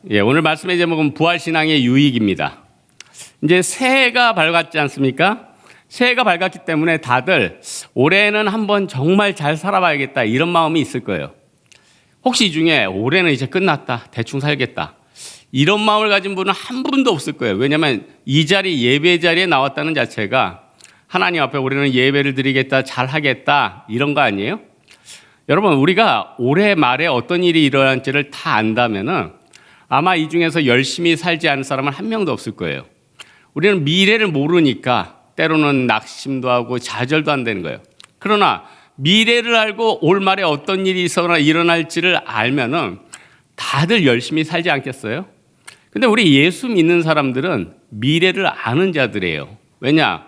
오늘 말씀의 제목은 부활신앙의 유익입니다. 이제 새해가 밝았지 않습니까? 새해가 밝았기 때문에 다들 올해는 한번 정말 잘 살아봐야겠다 이런 마음이 있을 거예요. 혹시 이 중에 올해는 이제 끝났다, 대충 살겠다 이런 마음을 가진 분은 한 분도 없을 거예요. 왜냐하면 이 자리, 예배 자리에 나왔다는 자체가 하나님 앞에 우리는 예배를 드리겠다, 잘 하겠다 이런 거 아니에요? 여러분, 우리가 올해 말에 어떤 일이 일어날지를 다 안다면은 아마 이 중에서 열심히 살지 않은 사람은 한 명도 없을 거예요. 우리는 미래를 모르니까 때로는 낙심도 하고 좌절도 안 되는 거예요. 그러나 미래를 알고 올 말에 어떤 일이 일어날지를 알면은 다들 열심히 살지 않겠어요? 근데 우리 예수 믿는 사람들은 미래를 아는 자들이에요. 왜냐?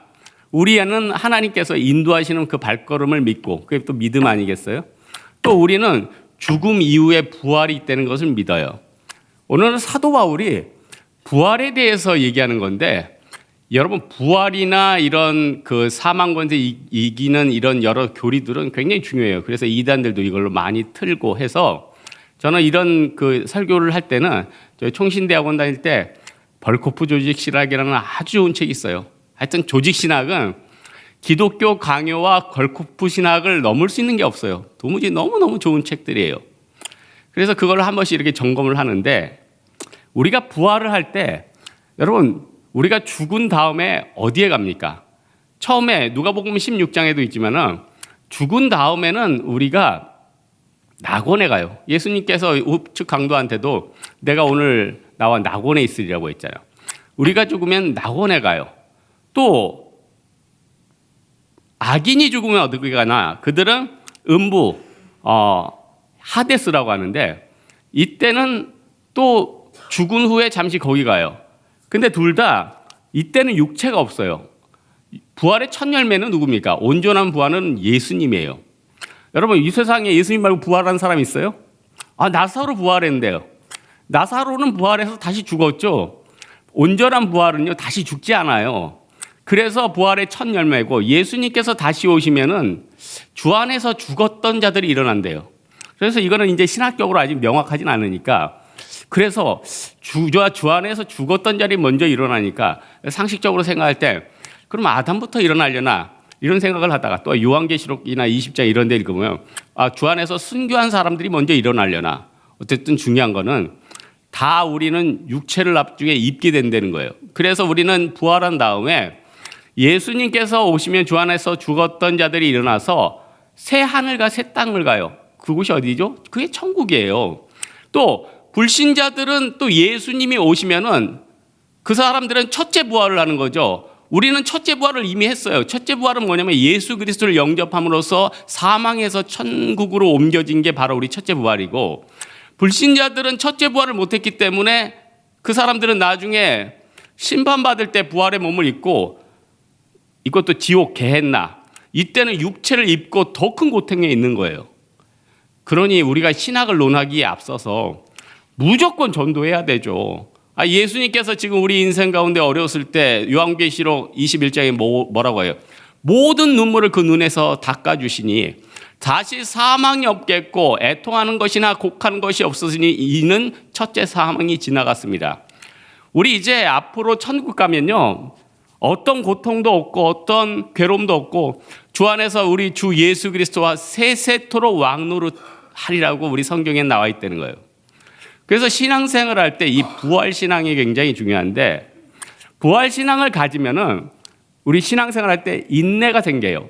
우리는 하나님께서 인도하시는 그 발걸음을 믿고, 그게 또 믿음 아니겠어요? 또 우리는 죽음 이후에 부활이 있다는 것을 믿어요. 오늘은 사도 바울이 부활에 대해서 얘기하는 건데, 여러분, 부활이나 이런 그 사망 권세 이기는 이런 여러 교리들은 굉장히 중요해요. 그래서 이단들도 이걸로 많이 틀고 해서 저는 이런 그 설교를 할 때는 저희 총신대학원 다닐 때 벌코프 조직신학이라는 아주 좋은 책이 있어요. 하여튼 조직신학은 기독교 강요와 벌코프 신학을 넘을 수 있는 게 없어요. 도무지 너무너무 좋은 책들이에요. 그래서 그걸 한 번씩 이렇게 점검을 하는데, 우리가 부활을 할 때 여러분, 우리가 죽은 다음에 어디에 갑니까? 처음에 누가복음 16장에도 있지만은 죽은 다음에는 우리가 낙원에 가요. 예수님께서 우측 강도한테도 내가 오늘 나와 낙원에 있으리라고 했잖아요. 우리가 죽으면 낙원에 가요. 또 악인이 죽으면 어디 가나? 그들은 음부, 하데스라고 하는데, 이때는 또 죽은 후에 잠시 거기 가요. 근데 둘 다 이때는 육체가 없어요. 부활의 첫 열매는 누굽니까? 온전한 부활은 예수님이에요. 여러분, 이 세상에 예수님 말고 부활한 사람 있어요? 나사로 부활했는데요. 나사로는 부활해서 다시 죽었죠. 온전한 부활은요, 다시 죽지 않아요. 그래서 부활의 첫 열매고, 예수님께서 다시 오시면은 주 안에서 죽었던 자들이 일어난대요. 그래서 이거는 이제 신학적으로 아직 명확하진 않으니까, 그래서 주 안에서 죽었던 자들이 먼저 일어나니까 상식적으로 생각할 때 그럼 아담부터 일어나려나 이런 생각을 하다가, 또 요한계시록이나 20장 이런 데 읽으면 주 안에서 순교한 사람들이 먼저 일어나려나. 어쨌든 중요한 거는 다 우리는 육체를 나중에 입게 된다는 거예요. 그래서 우리는 부활한 다음에 예수님께서 오시면 주 안에서 죽었던 자들이 일어나서 새 하늘과 새 땅을 가요. 그곳이 어디죠? 그게 천국이에요. 또 불신자들은 또 예수님이 오시면은 그 사람들은 첫째 부활을 하는 거죠. 우리는 첫째 부활을 이미 했어요. 첫째 부활은 뭐냐면 예수 그리스도를 영접함으로써 사망에서 천국으로 옮겨진 게 바로 우리 첫째 부활이고, 불신자들은 첫째 부활을 못했기 때문에 그 사람들은 나중에 심판받을 때 부활의 몸을 입고, 이것도 지옥 게헨나, 이때는 육체를 입고 더 큰 고통에 있는 거예요. 그러니 우리가 신학을 논하기에 앞서서 무조건 전도해야 되죠. 예수님께서 지금 우리 인생 가운데 어려웠을 때 요한계시록 21장에 뭐라고 해요? 모든 눈물을 그 눈에서 닦아주시니 다시 사망이 없겠고 애통하는 것이나 곡하는 것이 없으니 이는 첫째 사망이 지나갔습니다. 우리 이제 앞으로 천국 가면요, 어떤 고통도 없고 어떤 괴로움도 없고 주 안에서 우리 주 예수 그리스도와 세세토록 왕노릇하리라고 우리 성경에 나와 있다는 거예요. 그래서 신앙생활을 할 때 이 부활신앙이 굉장히 중요한데, 부활신앙을 가지면은 우리 신앙생활 할 때 인내가 생겨요.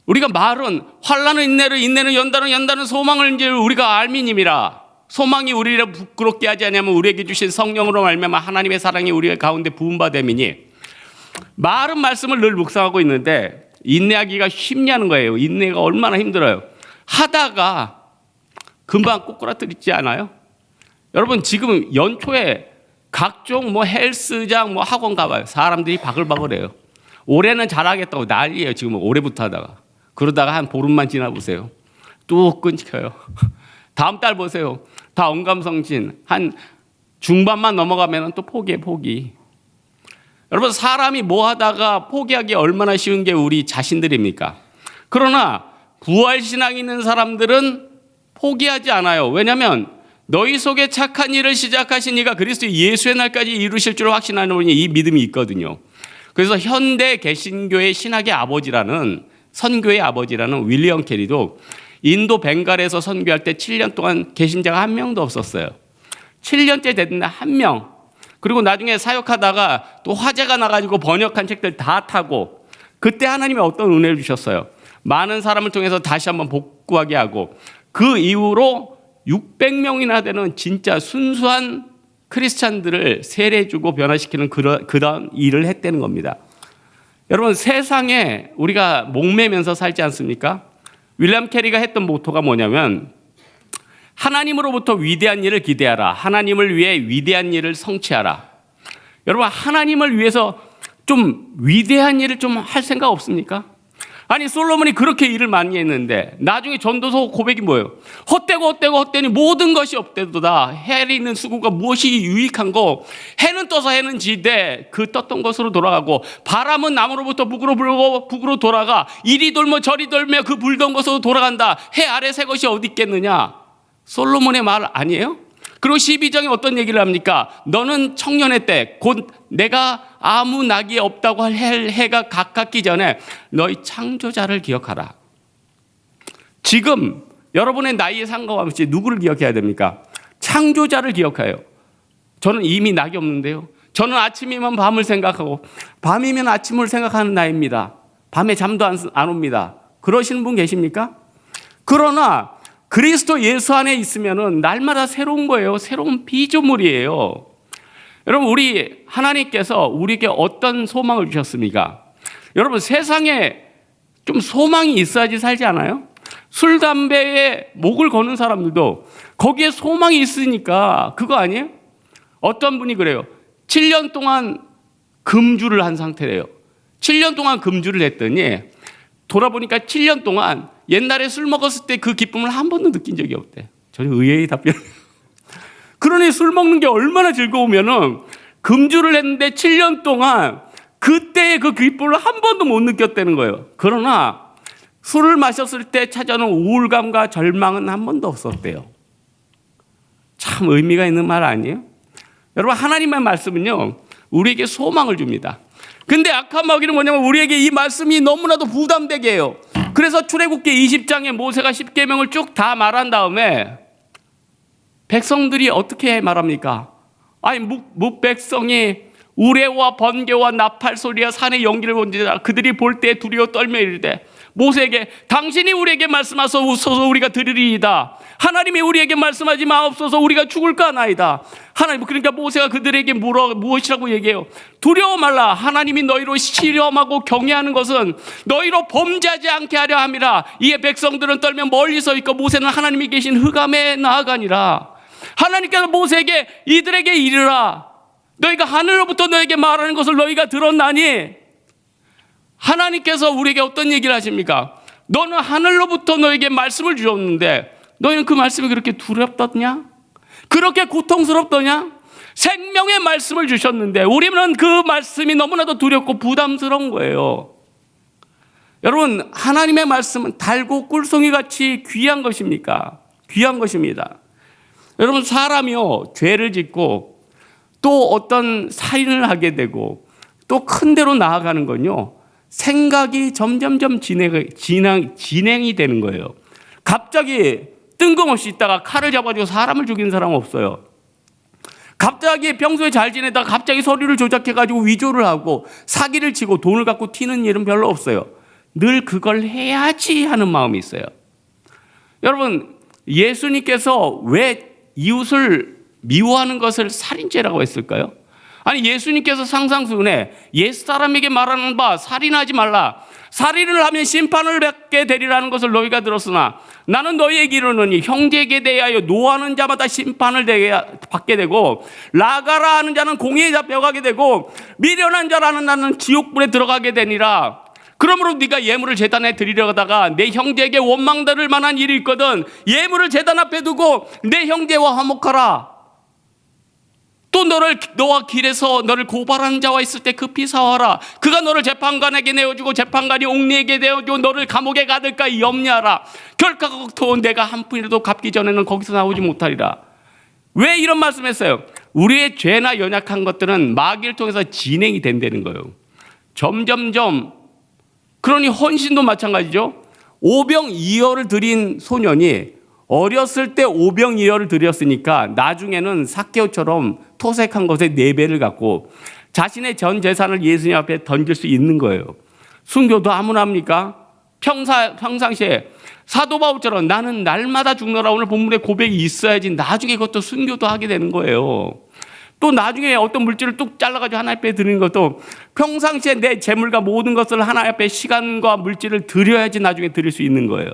우리가 말은 환난은 인내는 연단은 소망을 이제 우리가 알미님이라, 소망이 우리를 부끄럽게 하지 않으면 우리에게 주신 성령으로 말미암아 하나님의 사랑이 우리 가운데 부음받음이니, 말은 말씀을 늘 묵상하고 있는데 인내하기가 쉽냐는 거예요. 인내가 얼마나 힘들어요. 하다가 금방 꼬꾸라뜨리지 않아요? 여러분, 지금 연초에 각종 헬스장 학원 가봐요. 사람들이 바글바글해요. 올해는 잘하겠다고 난리예요. 지금 올해부터 하다가. 그러다가 한 보름만 지나보세요. 뚝 끊겨요. 다음 달 보세요. 다 언감성진. 한 중반만 넘어가면 또 포기. 여러분, 사람이 뭐 하다가 포기하기 얼마나 쉬운 게 우리 자신들입니까? 그러나 부활신앙 있는 사람들은 포기하지 않아요. 왜냐하면 너희 속에 착한 일을 시작하신 이가 그리스도 예수의 날까지 이루실 줄 확신하는 분이 이 믿음이 있거든요. 그래서 현대 개신교의 신학의 아버지라는 선교의 아버지라는 윌리엄 캐리도 인도 벵갈에서 선교할 때 7년 동안 개신자가 한 명도 없었어요. 7년째 됐는데 한 명. 그리고 나중에 사역하다가 또 화제가 나가지고 번역한 책들 다 타고 그때 하나님이 어떤 은혜를 주셨어요. 많은 사람을 통해서 다시 한번 복구하게 하고 그 이후로 600명이나 되는 진짜 순수한 크리스찬들을 세례주고 변화시키는 그런 일을 했다는 겁니다. 여러분 세상에 우리가 목매면서 살지 않습니까? 윌리엄 캐리가 했던 모토가 뭐냐면 하나님으로부터 위대한 일을 기대하라. 하나님을 위해 위대한 일을 성취하라. 여러분 하나님을 위해서 좀 위대한 일을 좀 할 생각 없습니까? 아니 솔로몬이 그렇게 일을 많이 했는데 나중에 전도서 고백이 뭐예요? 헛되니 모든 것이 없대도다. 해에 있는 수고가 무엇이 유익한 거? 해는 떠서 해는 지되 그 떴던 것으로 돌아가고 바람은 남으로부터 북으로 불고 북으로 돌아가 이리 돌며 저리 돌며 그 불던 것으로 돌아간다. 해 아래 새 것이 어디 있겠느냐? 솔로몬의 말 아니에요? 그리고 12장에 어떤 얘기를 합니까? 너는 청년의 때 곧 내가 아무 낙이 없다고 할 해가 가깝기 전에 너희 창조자를 기억하라. 지금 여러분의 나이에 상관없이 누구를 기억해야 됩니까? 창조자를 기억해요. 저는 이미 낙이 없는데요. 저는 아침이면 밤을 생각하고 밤이면 아침을 생각하는 나이입니다. 밤에 잠도 안 옵니다. 그러시는 분 계십니까? 그러나 그리스도 예수 안에 있으면은 날마다 새로운 거예요. 새로운 피조물이에요. 여러분 우리 하나님께서 우리에게 어떤 소망을 주셨습니까? 여러분 세상에 좀 소망이 있어야지 살지 않아요? 술, 담배에 목을 거는 사람들도 거기에 소망이 있으니까 그거 아니에요? 어떤 분이 그래요. 7년 동안 금주를 한 상태래요. 7년 동안 금주를 했더니 돌아보니까 7년 동안 옛날에 술 먹었을 때 그 기쁨을 한 번도 느낀 적이 없대. 저는 의외의 답변. 그러니 술 먹는 게 얼마나 즐거우면은 금주를 했는데 7년 동안 그때의 그 기쁨을 한 번도 못 느꼈다는 거예요. 그러나 술을 마셨을 때 찾아오는 우울감과 절망은 한 번도 없었대요. 참 의미가 있는 말 아니에요? 여러분 하나님의 말씀은요 우리에게 소망을 줍니다. 근데 악한 마귀는 뭐냐면 우리에게 이 말씀이 너무나도 부담되게 해요. 그래서 출애굽기 20장에 모세가 10계명을 쭉 다 말한 다음에 백성들이 어떻게 말합니까? 아니 묵백성이 우레와 번개와 나팔 소리와 산의 연기를 본지라 그들이 볼 때 두려워 떨며 이르되 모세에게 당신이 우리에게 말씀하소서 우리가 들으리이다. 하나님이 우리에게 말씀하지 마옵소서 우리가 죽을까 하나이다. 하나님 그러니까 모세가 그들에게 무엇이라고 얘기해요? 두려워 말라. 하나님이 너희로 시험하고 경외하는 것은 너희로 범죄하지 않게 하려 함이라. 이에 백성들은 떨며 멀리 서 있고 모세는 하나님이 계신 흑암에 나아가니라. 하나님께서 모세에게 이들에게 이르라. 너희가 하늘로부터 너에게 말하는 것을 너희가 들었나니 하나님께서 우리에게 어떤 얘기를 하십니까? 너는 하늘로부터 너에게 말씀을 주셨는데 너희는 그 말씀이 그렇게 두렵더냐? 그렇게 고통스럽더냐? 생명의 말씀을 주셨는데 우리는 그 말씀이 너무나도 두렵고 부담스러운 거예요. 여러분 하나님의 말씀은 달고 꿀송이 같이 귀한 것입니까? 귀한 것입니다. 여러분 사람이요 죄를 짓고 또 어떤 살인을 하게 되고 또 큰 데로 나아가는 건요 생각이 점점점 진행이 되는 거예요. 갑자기 뜬금없이 있다가 칼을 잡아가지고 사람을 죽이는 사람은 없어요. 갑자기 평소에 잘 지내다가 갑자기 서류를 조작해가지고 위조를 하고 사기를 치고 돈을 갖고 튀는 일은 별로 없어요. 늘 그걸 해야지 하는 마음이 있어요. 여러분 예수님께서 왜 이웃을 미워하는 것을 살인죄라고 했을까요? 아니 예수님께서 상상순에 옛사람에게 말하는 바 살인하지 말라. 살인을 하면 심판을 받게 되리라는 것을 너희가 들었으나 나는 너희에게 이르노니 형제에게 대하여 노하는 자마다 심판을 받게 되고 나가라 하는 자는 공의에 잡혀가게 되고 미련한 자라는 나는 지옥불에 들어가게 되니라. 그러므로 네가 예물을 제단에 드리려다가 내 형제에게 원망될 만한 일이 있거든 예물을 제단 앞에 두고 내 형제와 화목하라. 또 너와 길에서 너를 고발하는 자와 있을 때 급히 사와라. 그가 너를 재판관에게 내어주고 재판관이 옥리에게 내어주고 너를 감옥에 가둘까 염려하라. 결과가 내가 한 푼이라도 갚기 전에는 거기서 나오지 못하리라. 왜 이런 말씀했어요? 우리의 죄나 연약한 것들은 마귀를 통해서 진행이 된다는 거예요. 점점점. 그러니 헌신도 마찬가지죠. 오병이어를 드린 소년이 어렸을 때 오병이어를 드렸으니까 나중에는 삭개오처럼 토색한 것에 4배를 갖고 자신의 전 재산을 예수님 앞에 던질 수 있는 거예요. 순교도 아무나 합니까? 평상시에 사도 바울처럼 나는 날마다 죽노라 오늘 본문에 고백이 있어야지 나중에 그것도 순교도 하게 되는 거예요. 또 나중에 어떤 물질을 뚝 잘라가지고 하나님 앞에 드리는 것도 평상시에 내 재물과 모든 것을 하나님 앞에 시간과 물질을 드려야지 나중에 드릴 수 있는 거예요.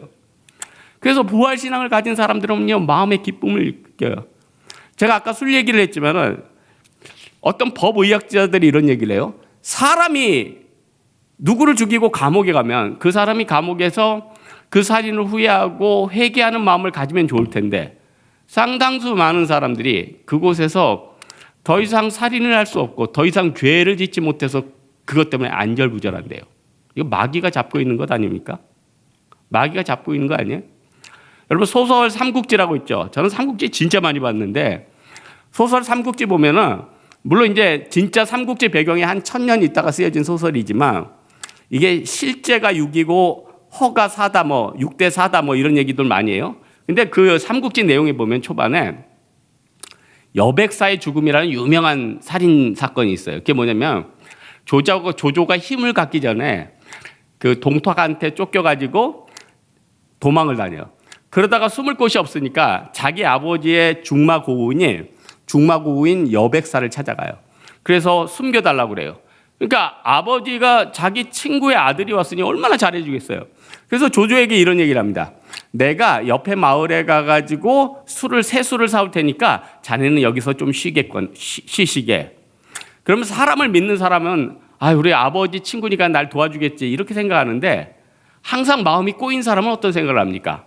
그래서 부활신앙을 가진 사람들은요, 마음의 기쁨을 느껴요. 제가 아까 술 얘기를 했지만은 어떤 법의학자들이 이런 얘기를 해요. 사람이 누구를 죽이고 감옥에 가면 그 사람이 감옥에서 그 살인을 후회하고 회개하는 마음을 가지면 좋을 텐데 상당수 많은 사람들이 그곳에서 더 이상 살인을 할 수 없고 더 이상 죄를 짓지 못해서 그것 때문에 안절부절한대요. 이거 마귀가 잡고 있는 것 아닙니까? 마귀가 잡고 있는 거 아니에요? 여러분 소설 삼국지라고 있죠. 저는 삼국지 진짜 많이 봤는데 소설 삼국지 보면은 물론 이제 진짜 삼국지 배경에 한 1000년 있다가 쓰여진 소설이지만 이게 실제가 6이고 허가 4다 뭐 6대 4다 뭐 이런 얘기들 많이 해요. 근데 그 삼국지 내용에 보면 초반에 여백사의 죽음이라는 유명한 살인 사건이 있어요. 그게 뭐냐면 조조가 힘을 갖기 전에 그 동탁한테 쫓겨가지고 도망을 다녀요. 그러다가 숨을 곳이 없으니까 자기 아버지의 중마고우인 여백사를 찾아가요. 그래서 숨겨달라고 그래요. 그러니까 아버지가 자기 친구의 아들이 왔으니 얼마나 잘해주겠어요. 그래서 조조에게 이런 얘기를 합니다. 내가 옆에 마을에 가가지고 새술을 사올 테니까 자네는 여기서 좀 쉬시게. 그러면 사람을 믿는 사람은 우리 아버지 친구니까 날 도와주겠지 이렇게 생각하는데 항상 마음이 꼬인 사람은 어떤 생각을 합니까?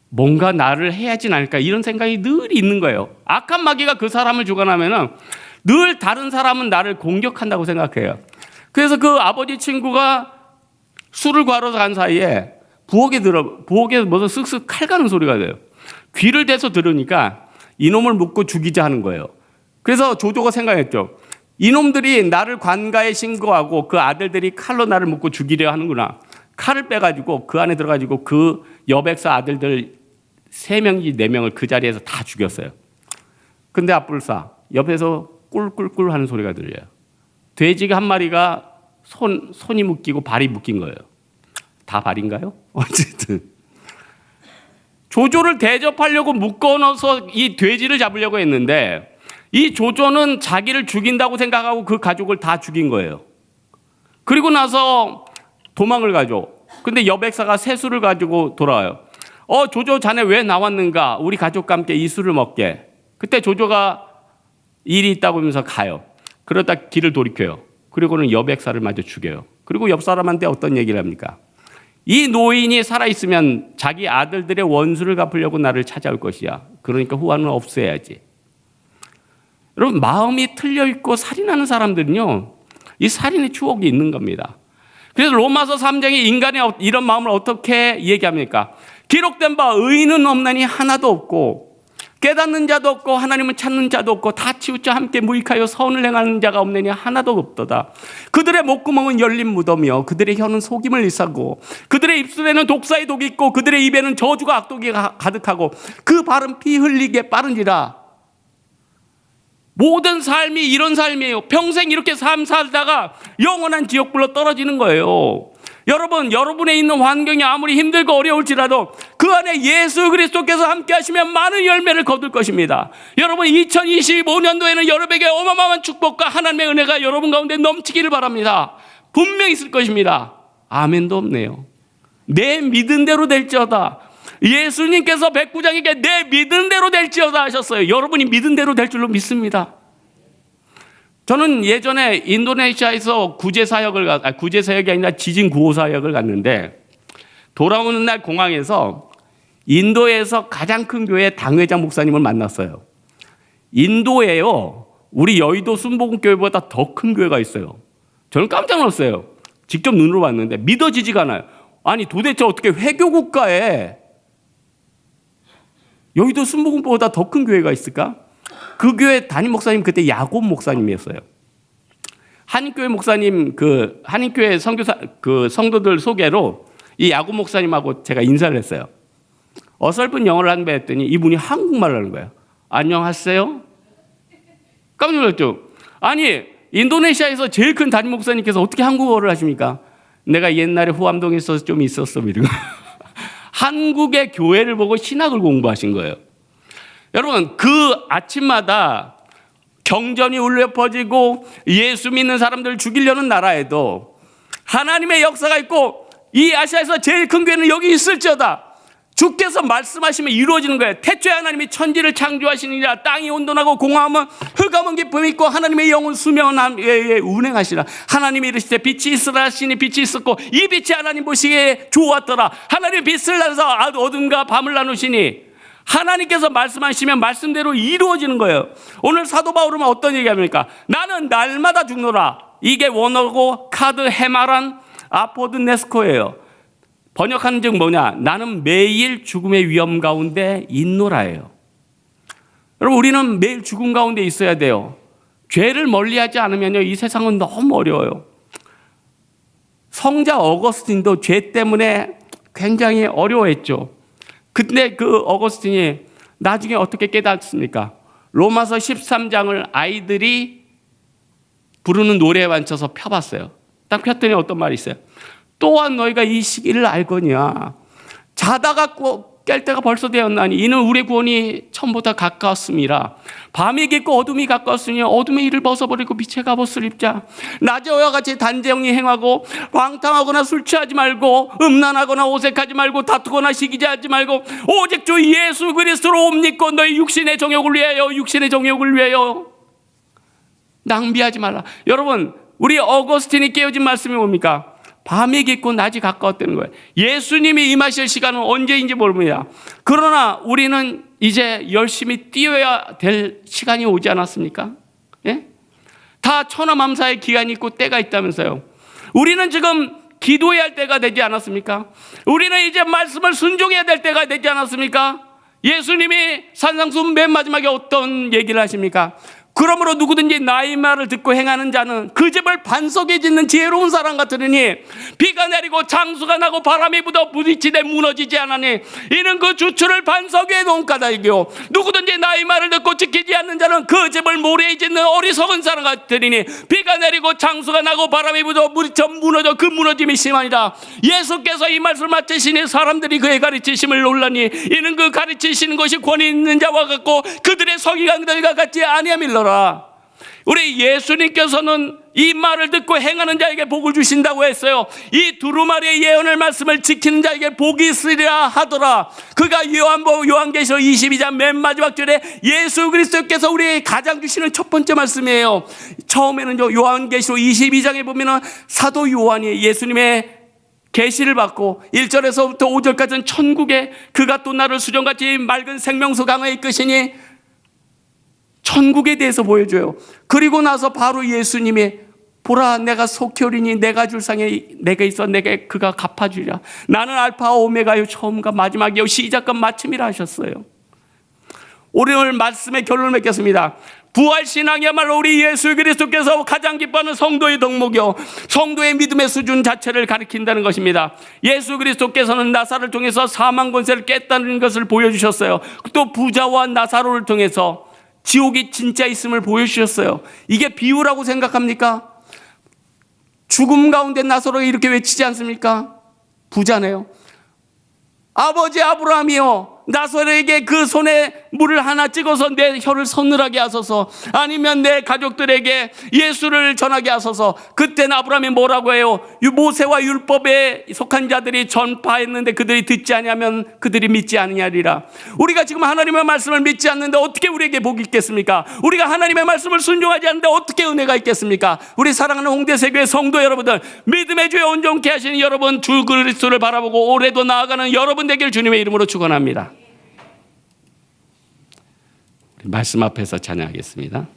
뭔가 나를 해야지 않을까 이런 생각이 늘 있는 거예요. 악한 마귀가 그 사람을 주관하면은 늘 다른 사람은 나를 공격한다고 생각해요. 그래서 그 아버지 친구가 술을 구하러 간 사이에 부엌에 무슨 쓱쓱 칼 가는 소리가 돼요. 귀를 대서 들으니까 이놈을 묶고 죽이자 하는 거예요. 그래서 조조가 생각했죠. 이놈들이 나를 관가에 신고하고 그 아들들이 칼로 나를 묶고 죽이려 하는구나. 칼을 빼가지고 그 안에 들어가지고 그 여백사 아들들 3명인지 4명을 그 자리에서 다 죽였어요. 근데 앞불사 옆에서 꿀꿀꿀 하는 소리가 들려요. 돼지가 한 마리가 손이 묶이고 발이 묶인 거예요. 다 발인가요? 어쨌든 조조를 대접하려고 묶어넣어서 이 돼지를 잡으려고 했는데 이 조조는 자기를 죽인다고 생각하고 그 가족을 다 죽인 거예요. 그리고 나서 도망을 가죠. 근데 여백사가 새술을 가지고 돌아와요. 조조 자네 왜 나왔는가? 우리 가족과 함께 이 술을 먹게. 그때 조조가 일이 있다고 하면서 가요. 그러다 길을 돌이켜요. 그리고는 여백사를 마저 죽여요. 그리고 옆 사람한테 어떤 얘기를 합니까? 이 노인이 살아있으면 자기 아들들의 원수를 갚으려고 나를 찾아올 것이야. 그러니까 후환은 없애야지. 여러분 마음이 틀려있고 살인하는 사람들은요. 이 살인의 추억이 있는 겁니다. 그래서 로마서 3장이 인간의 이런 마음을 어떻게 얘기합니까? 기록된 바 의인은 없나니 하나도 없고 깨닫는 자도 없고 하나님을 찾는 자도 없고 다 치우쳐 함께 무익하여 선을 행하는 자가 없느니 하나도 없도다. 그들의 목구멍은 열린 무덤이요 그들의 혀는 속임을 일사고 그들의 입술에는 독사의 독이 있고 그들의 입에는 저주가 악독이 가득하고 그 발은 피 흘리게 빠른지라. 모든 삶이 이런 삶이에요. 평생 이렇게 삶 살다가 영원한 지옥불로 떨어지는 거예요. 여러분, 여러분의 있는 환경이 아무리 힘들고 어려울지라도 그 안에 예수 그리스도께서 함께 하시면 많은 열매를 거둘 것입니다. 여러분 2025년도에는 여러분에게 어마어마한 축복과 하나님의 은혜가 여러분 가운데 넘치기를 바랍니다. 분명히 있을 것입니다. 아멘도 없네요. 내 믿은 대로 될지어다. 예수님께서 백부장에게 내 믿은 대로 될지어다 하셨어요. 여러분이 믿은 대로 될 줄로 믿습니다. 저는 예전에 인도네시아에서 구제사역이 아니라 지진 구호 사역을 갔는데 돌아오는 날 공항에서 인도에서 가장 큰 교회 당회장 목사님을 만났어요. 인도에요. 우리 여의도 순복음교회보다 더 큰 교회가 있어요. 저는 깜짝 놀랐어요. 직접 눈으로 봤는데 믿어지지가 않아요. 아니 도대체 어떻게 회교 국가에 여의도 순복음보다 더 큰 교회가 있을까? 그 교회 담임 목사님 그때 야곱 목사님이었어요. 한인교회 목사님 한인교회 선교사 성도들 소개로 이 야곱 목사님하고 제가 인사를 했어요. 어설픈 영어를 한번 했더니 이분이 한국말을 하는 거예요. 안녕하세요. 깜짝 놀랐죠. 아니 인도네시아에서 제일 큰 담임 목사님께서 어떻게 한국어를 하십니까? 내가 옛날에 후암동에 있어서 좀 있었어 이런 거. 한국의 교회를 보고 신학을 공부하신 거예요. 여러분 그 아침마다 경전이 울려 퍼지고 예수 믿는 사람들을 죽이려는 나라에도 하나님의 역사가 있고 이 아시아에서 제일 큰 교회는 여기 있을지어다. 주께서 말씀하시면 이루어지는 거예요. 태초에 하나님이 천지를 창조하시니라. 땅이 온돈하고 공허하면 흑암은 기쁨이 있고 하나님의 영은 수명은 운행하시라. 하나님이 이르시되 빛이 있으라 하시니 빛이 있었고 이 빛이 하나님 보시기에 좋았더라. 하나님이 빛을 나눠서 어둠과 밤을 나누시니 하나님께서 말씀하시면 말씀대로 이루어지는 거예요. 오늘 사도 바울은 어떤 얘기합니까? 나는 날마다 죽노라. 이게 원어고 카드 헤마란 아포드 네스코예요. 번역하는 즉 뭐냐? 나는 매일 죽음의 위험 가운데 있노라예요. 여러분 우리는 매일 죽음 가운데 있어야 돼요. 죄를 멀리하지 않으면요 이 세상은 너무 어려워요. 성자 어거스틴도 죄 때문에 굉장히 어려워했죠. 근데 그 어거스틴이 나중에 어떻게 깨닫습니까? 로마서 13장을 아이들이 부르는 노래에 맞춰서 펴봤어요. 딱 폈더니 어떤 말이 있어요? 또한 너희가 이 시기를 알거니와 자다가 깰 때가 벌써 되었나니 이는 우리의 구원이 처음보다 가까웠음이라. 밤이 깊고 어둠이 가까웠으니 어둠의 일을 벗어버리고 빛의 갑옷을 입자. 낮에와 같이 단정히 행하고 방탕하거나 술 취하지 말고 음란하거나 오색하지 말고 다투거나 시기하지 말고 오직 주 예수 그리스도로 옷 입고 너희 육신의 정욕을 위하여 낭비하지 말라. 여러분 우리 어거스틴이 깨어진 말씀이 뭡니까? 밤이 깊고 낮이 가까웠다는 거예요. 예수님이 임하실 시간은 언제인지 모릅니다. 그러나 우리는 이제 열심히 뛰어야 될 시간이 오지 않았습니까? 예? 다 천하맘사의 기한이 있고 때가 있다면서요. 우리는 지금 기도해야 할 때가 되지 않았습니까? 우리는 이제 말씀을 순종해야 될 때가 되지 않았습니까? 예수님이 산상수훈 맨 마지막에 어떤 얘기를 하십니까? 그러므로 누구든지 나의 말을 듣고 행하는 자는 그 집을 반석에 짓는 지혜로운 사람 같으니 비가 내리고 장수가 나고 바람이 불어 부딪히되 무너지지 않으니 이는 그 주추를 반석 위에 놓은 까닭이요 누구든지 나의 말을 듣고 지키지 않는 자는 그 집을 모래에 짓는 어리석은 사람 같으니 비가 내리고 장수가 나고 바람이 불어 부딪혀 무너져 그 무너짐이 심하니라. 예수께서 이 말씀을 마치시니 사람들이 그의 가르치심을 놀라니 이는 그 가르치시는 것이 권위 있는 자와 같고 그들의 서기관들과 같지 아니함일러. 우리 예수님께서는 이 말을 듣고 행하는 자에게 복을 주신다고 했어요. 이 두루마리의 예언을 말씀을 지키는 자에게 복이 있으리라 하더라. 그가 요한계시록 22장 맨 마지막 절에 예수 그리스도께서 우리에게 가장 주시는 첫 번째 말씀이에요. 처음에는 요한계시록 22장에 보면은 사도 요한이 예수님의 계시를 받고 1절에서부터 5절까지는 천국에 그가 또 나를 수정같이 맑은 생명수 강에 이끄시니 천국에 대해서 보여줘요. 그리고 나서 바로 예수님이 보라 내가 속히 오리니 내가 줄 상에 내가 있어 내게 그가 갚아주리라. 나는 알파와 오메가요 처음과 마지막이요 시작과 마침이라 하셨어요. 오늘 말씀의 결론을 맺겠습니다. 부활신앙이야말로 우리 예수 그리스도께서 가장 기뻐하는 성도의 덕목이요 성도의 믿음의 수준 자체를 가리킨다는 것입니다. 예수 그리스도께서는 나사로를 통해서 사망 권세를 깼다는 것을 보여주셨어요. 또 부자와 나사로를 통해서 지옥이 진짜 있음을 보여주셨어요. 이게 비유라고 생각합니까? 죽음 가운데 나사로가 이렇게 외치지 않습니까? 부자네요. 아버지 아브라함이요 나사로에게 그 손에 물을 하나 찍어서 내 혀를 서늘하게 하소서. 아니면 내 가족들에게 예수를 전하게 하소서. 그때는 아브라함이 뭐라고 해요? 모세와 율법에 속한 자들이 전파했는데 그들이 듣지 아니하면 그들이 믿지 아니하리라. 우리가 지금 하나님의 말씀을 믿지 않는데 어떻게 우리에게 복이 있겠습니까? 우리가 하나님의 말씀을 순종하지 않는데 어떻게 은혜가 있겠습니까? 우리 사랑하는 홍대세교회 성도 여러분들, 믿음의 주에 온전케 하시는 여러분, 주 그리스도를 바라보고 올해도 나아가는 여러분 되길 주님의 이름으로 축원합니다. 말씀 앞에서 찬양하겠습니다.